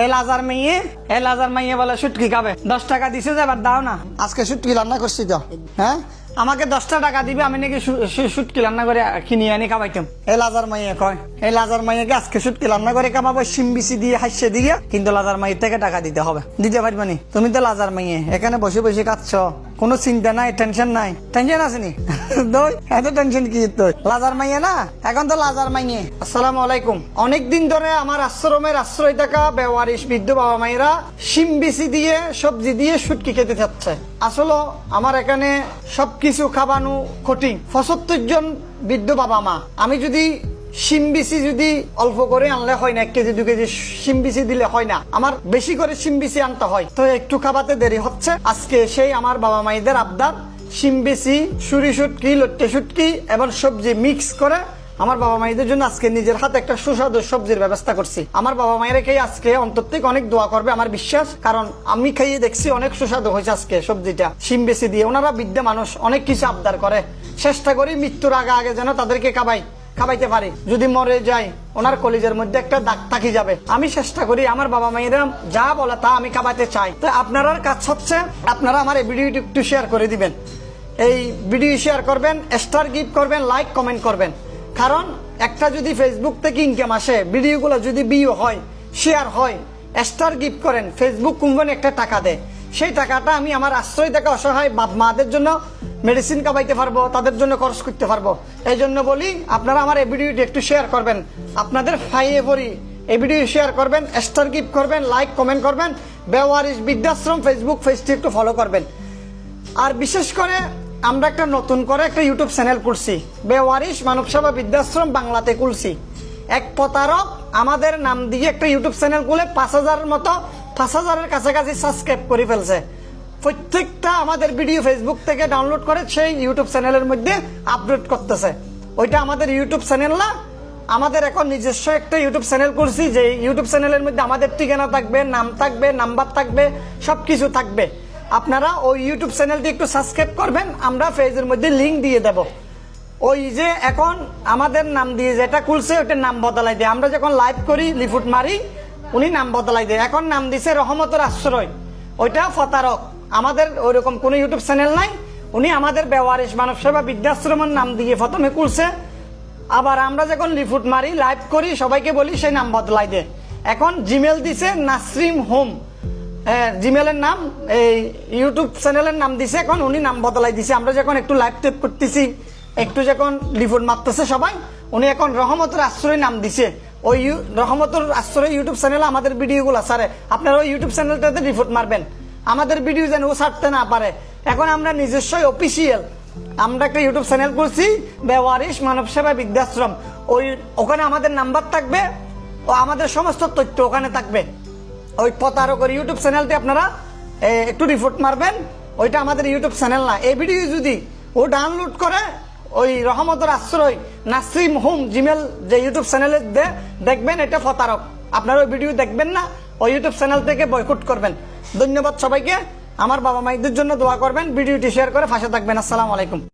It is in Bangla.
এই লাজার মাইয়ে বলে শুটকি খাবে, 10 টাকা দিছে যে এবার দাও না। আজকে শুটকি রান্না করছি তো, হ্যাঁ আমাকে 10টা টাকা দিবে, আমি নাকি শুটকি রান্না করে কিনে আনি খাবাইতাম। এই লাজার মাইয়ে কয়, এই লাজার মাইয়াকে আজকে শুটকি রান্না করে খাওয়াবো সিমবিসি দিয়ে হাসছে দিয়ে, কিন্তু লাজার মাইয়ের থেকে টাকা দিতে হবে। দিতে পারবে নি? তুমি তো লাজার মাইয়ে, এখানে বসে বসে কাঁদছো, কোনো চিন্তা নাই, টেনশন নাই। টেনশন আসেনি? এত টেনশন কি তোর? লাজার মাইয়ে না, এখন তো লাজার মাইয়ে। আসসালামু আলাইকুম। অনেকদিন ধরে আমার আশ্রমের আশ্রয় থাকা বেওয়ারিশ বৃদ্ধ বাবা মায়েরা সিমবিসি দিয়ে সবজি দিয়ে শুটকি খেতে চাচ্ছে। আসলে আমার এখানে সবকিছু খাবানো কঠিন। 75 জন বৃদ্ধ বাবা মা, আমি যদি সিমবিসি যদি অল্প করে আনলে হয় না, 1 কেজি 2 কেজি সিমবিসি দিলে হয় না, আমার বেশি করে সিমবিসি আনতে হয়, তো একটু খাবাতে দেরি হচ্ছে। আজকে সেই আমার বাবা মায়েদের আবদার, সিমবিসি, সুরি শুটকি, লট্টে শুটকি এবং সবজি মিক্স করে আমার বাবা মায়েদের জন্য আজকে নিজের হাতে একটা সুস্বাদু সবজির ব্যবস্থা করছি। আমার বাবা মায়েরা খেয়ে আজকে অন্তর থেকে অনেক দোয়া করবে আমার বিশ্বাস, কারণ আমি খাইয়ে দেখছি অনেক সুস্বাদু হয়েছে আজকে সবজিটা সিমবিসি দিয়ে। ওনারা বৃদ্ধ মানুষ, অনেক কিছু আবদার করে, চেষ্টা করি মৃত্যুর আগে আগে যেন তাদেরকে খাবাইতে পারি। যদি মরে যায় ওনার কলিজের মধ্যে একটা দাগ থাকি যাবে। আমি চেষ্টা করি আমার বাবা মায়েরা যা বলে তা আমি খাবাইতে চাই। তো আপনার কাজ হচ্ছে, আপনারা আমার এই ভিডিওটি একটু শেয়ার করে দিবেন, এই ভিডিও শেয়ার করবেন, স্টার গিফট করবেন, লাইক কমেন্ট করবেন। কারণ একটা যদি ফেসবুক থেকে ইনকাম আসে, ভিডিওগুলো যদি ভিউ হয়, শেয়ার হয়, স্টার গিফট করেন, ফেসবুক কোম্পানি একটা টাকা দেয়, সেই টাকাটা আমি আমার আশ্রয় থেকে অসহায় বাপ মাদের জন্য মেডিসিন খাওয়াইতে পারবো, তাদের জন্য খরচ করতে পারবো। এই জন্য বলি আপনারা আমার এই ভিডিওটি একটু শেয়ার করবেন, আপনাদের ফাইয়ে পড়ি এই ভিডিও শেয়ার করবেন, স্টার গিফট করবেন, লাইক কমেন্ট করবেন, বেওয়ারিশ বৃদ্ধাশ্রম ফেসবুক পেজটি একটু ফলো করবেন। আর বিশেষ করে আমরা একটা নতুন করে একটা ইউটিউব চ্যানেল খুলছি, বেওয়ারিশ মানব সেবা বৃদ্ধাশ্রম বাংলাতে খুলছি। এক প্রতারক আমাদের নাম দিয়ে একটা ইউটিউব চ্যানেল খুলে 5000-এর মতো, 5000-এর কাছাকাছি সাবস্ক্রাইব করে ফেলছে। প্রত্যেকটা আমাদের ভিডিও ফেসবুক থেকে ডাউনলোড করে সেই ইউটিউব চ্যানেলের মধ্যে আপলোড করতেছে। ওইটা আমাদের ইউটিউব চ্যানেল না, আমাদের এখন নিজস্ব একটা ইউটিউব চ্যানেল করছি, যে ইউটিউব চ্যানেলের মধ্যে আমাদের ঠিকানা থাকবে, নাম থাকবে, নাম্বার থাকবে, সবকিছু থাকবে। আপনারা ওই ইউটিউব চ্যানেলটি একটু সাবস্ক্রাইব করবেন, আমরা পেজের মধ্যে লিঙ্ক দিয়ে দেব। ওই যে এখন আমাদের নাম দিয়ে যেটা খুলছে ওইটার নাম বদলাই দেয়, আমরা যখন লাইভ করি লিফুট মারি উনি নাম বদলাই দেয়, এখন নাম দিছে রহমতের আশ্রয়। ওইটা প্রতারক, আমাদের ওইরকম কোনো ইউটিউব চ্যানেল নাই। উনি আমাদের বেওয়ারিশ মানব সেবা বৃদ্ধাশ্রমের নাম দিয়ে প্রথমে খুলছে, আবার আমরা যখন লিফুট মারি লাইভ করি সবাইকে বলি সেই নাম বদলাই দেয়। এখন জিমেল দিছে নাসরিম হোম, জিমেলের নাম, এই ইউটিউব চ্যানেলের নাম দিছে, এখন উনি নাম বদলাই দিছে। আমরা যখন একটু লাইভ টেপ করতেছি, একটু যখন লিফুট মারতেছে সবাই, উনি এখন রহমতের আশ্রয় নাম দিছে। ওই রহমতের আশ্রয় ইউটিউব চ্যানেলে আমাদের ভিডিওগুলো ছাড়ে, আপনারা ওই ইউটিউব চ্যানেলটাতে রিপোর্ট মারবেন, আমাদের ভিডিও যেন ও ছাড়তে না পারে। এখন আমরা নিজস্ব অফিসিয়াল আমরা একটা ইউটিউব চ্যানেল করছি, বেওয়ারিশ মানব সেবা বৃদ্ধাশ্রম। ওখানে আমাদের নাম্বার থাকবে ও আমাদের সমস্ত তথ্য ওখানে থাকবে। ওই প্রতারকের ইউটিউব চ্যানেলটি আপনারা একটু রিপোর্ট মারবেন, ওইটা আমাদের ইউটিউব চ্যানেল না। এই ভিডিও যদি ও ডাউনলোড করে ওই রহমতের আশ্রয় নাসরিম হোম জিমেল যে ইউটিউব চ্যানেলে দেখবেন এটা প্রতারক, আপনারা ওই ভিডিও দেখবেন না, ওই ইউটিউব চ্যানেল থেকে বয়কট করবেন। ধন্যবাদ সবাইকে, আমার বাবা মায়েদের জন্য দোয়া করবেন, ভিডিওটি শেয়ার করে পাশে থাকবেন। আসসালামু আলাইকুম।